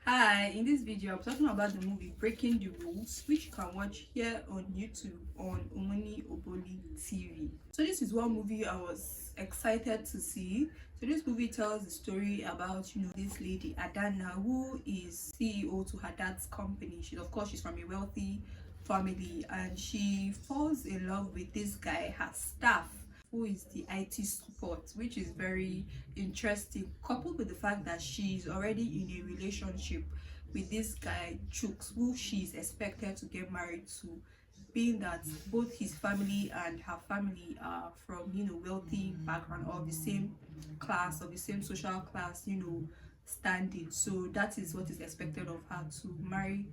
Hi, in this video I'm talking about the movie Breaking the Rules, which you can watch here on YouTube on Omoni Oboli TV. So this is one movie I was excited to see. So this movie tells the story about, this lady Adana, who is CEO to her dad's company. She's from a wealthy family, and she falls in love with this guy, her staff, who is the IT support, which is very interesting, coupled with the fact that she's already in a relationship with this guy Chooks, who she's expected to get married to, being that both his family and her family are from wealthy background, or the same class, or the same social class, standing. So that is what is expected of her, to marry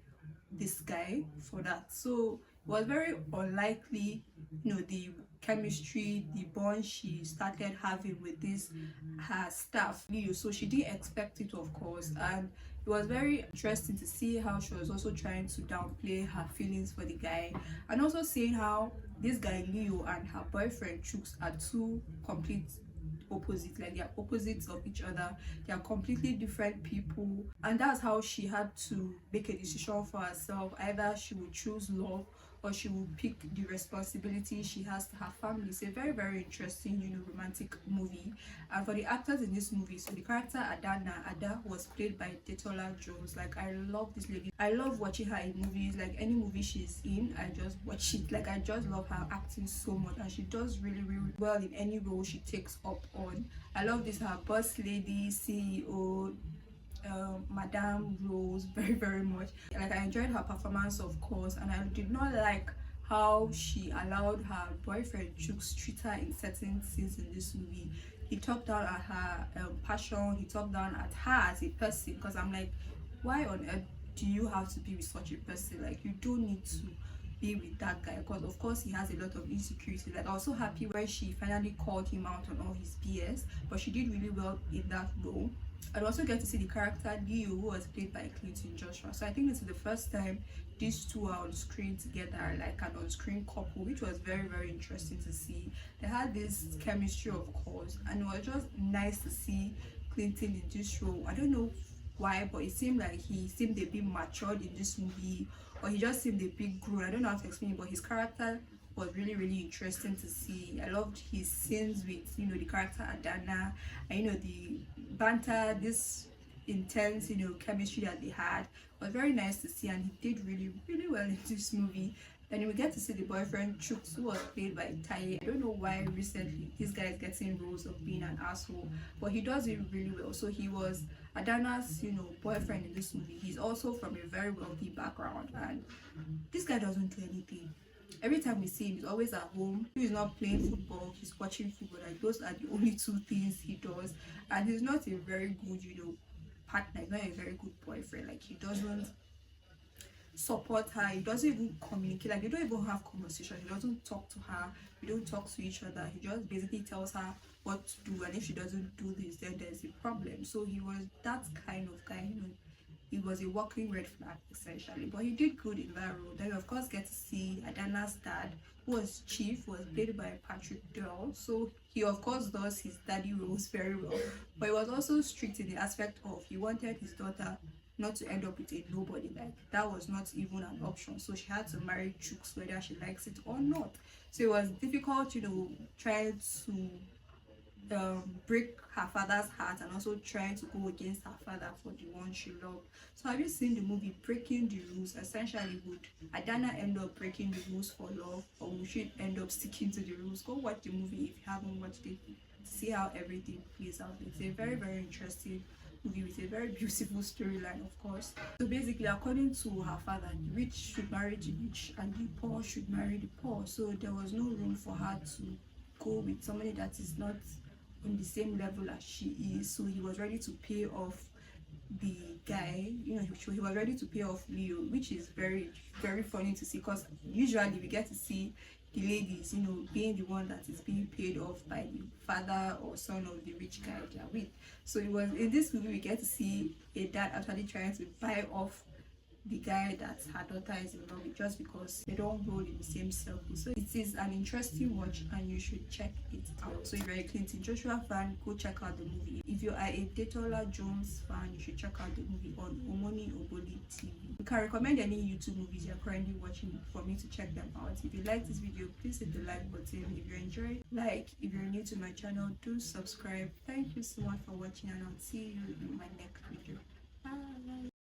this guy for that. So it was very unlikely, the chemistry, the bond she started having with this her staff Leo. So she didn't expect it, of course, and it was very interesting to see how she was also trying to downplay her feelings for the guy, and also seeing how this guy Leo and her boyfriend Chooks are two complete opposite, like they are opposites of each other. They are completely different people, and that's how she had to make a decision for herself. Either she would choose love, or she will pick the responsibility she has to her family. It's a very, very interesting, romantic movie. And for the actors in this movie, so the character Ada was played by Detola Jones. Like, I love this lady. I love watching her in movies. Like, any movie she's in, I just watch it. Like, I just love her acting so much, and she does really, really well in any role she takes up on. I love this, her boss lady, CEO, Madame Rose, very, very much. Like, I enjoyed her performance, of course, and I did not like how she allowed her boyfriend Chooks treat her in certain scenes in this movie. He talked down at her passion. He talked down at her as a person, because I'm like, why on earth do you have to be with such a person? Like, you don't need to be with that guy, because of course he has a lot of insecurity. Like, I was so happy when she finally called him out on all his BS, but she did really well in that role. I also get to see the character Leo, who was played by Clinton Joshua. So I think this is the first time these two are on screen together, like an on-screen couple, which was very, very interesting to see. They had this chemistry, of course, and it was just nice to see Clinton in this role. I don't know why, but it seemed like he seemed a bit matured in this movie, or he just seemed a bit grown. I don't know how to explain it, but his character was really, really interesting to see. I loved his scenes with the character Adana, and the banter, this intense chemistry that they had was very nice to see, and he did really, really well in this movie. Then we get to see the boyfriend Chooks, who was played by Tai. I don't know why recently this guy is getting roles of being an asshole, but he does it really well. So he was Adana's boyfriend in this movie. He's also from a very wealthy background, and this guy doesn't do anything. Every time we see him, he's always at home. He's not playing football, he's watching football. Like, those are the only two things he does. And he's not a very good, partner. He's not a very good boyfriend. Like, he doesn't support her, he doesn't even communicate. Like, they don't even have conversation. He doesn't talk to her, we don't talk to each other. He just basically tells her what to do, and if she doesn't do this, then there's a problem. So he was that kind of guy. He was a walking red flag, essentially, but he did good in that role. Then we of course get to see Adana's dad, who was Chief, was played by Patrick Dell. So he of course does his daddy roles very well, but he was also strict in the aspect of he wanted his daughter not to end up with a nobody. Like, that was not even an option, so she had to marry Chooks whether she likes it or not. So it was difficult, trying to break her father's heart, and also trying to go against her father for the one she loved. So have you seen the movie Breaking the Rules? Essentially, would Adana end up breaking the rules for love, or would she end up sticking to the rules? Go watch the movie if you haven't watched it, to see how everything plays out. It's a very, very interesting movie with a very beautiful storyline, of course. So basically, according to her father, the rich should marry the rich and the poor should marry the poor. So there was no room for her to go with somebody that is not in the same level as she is. So he was ready to pay off the guy, he was ready to pay off Leo, which is very, very funny to see, because usually we get to see the ladies, being the one that is being paid off by the father or son of the rich guy they are with. So it was in this movie we get to see a dad actually trying to buy off the guy that her daughter is in love with, just because they don't roll in the same circle. So it is an interesting watch, and you should check it out. So if you're a Clinton Joshua fan, go check out the movie. If you are a Detola Jones fan, you should check out the movie on Omoni You can recommend any YouTube movies you're currently watching for me to check them out. If you like this video, please hit the like button. If you enjoy, if you're new to my channel, do subscribe. Thank you so much for watching, and I'll see you in my next video. Bye.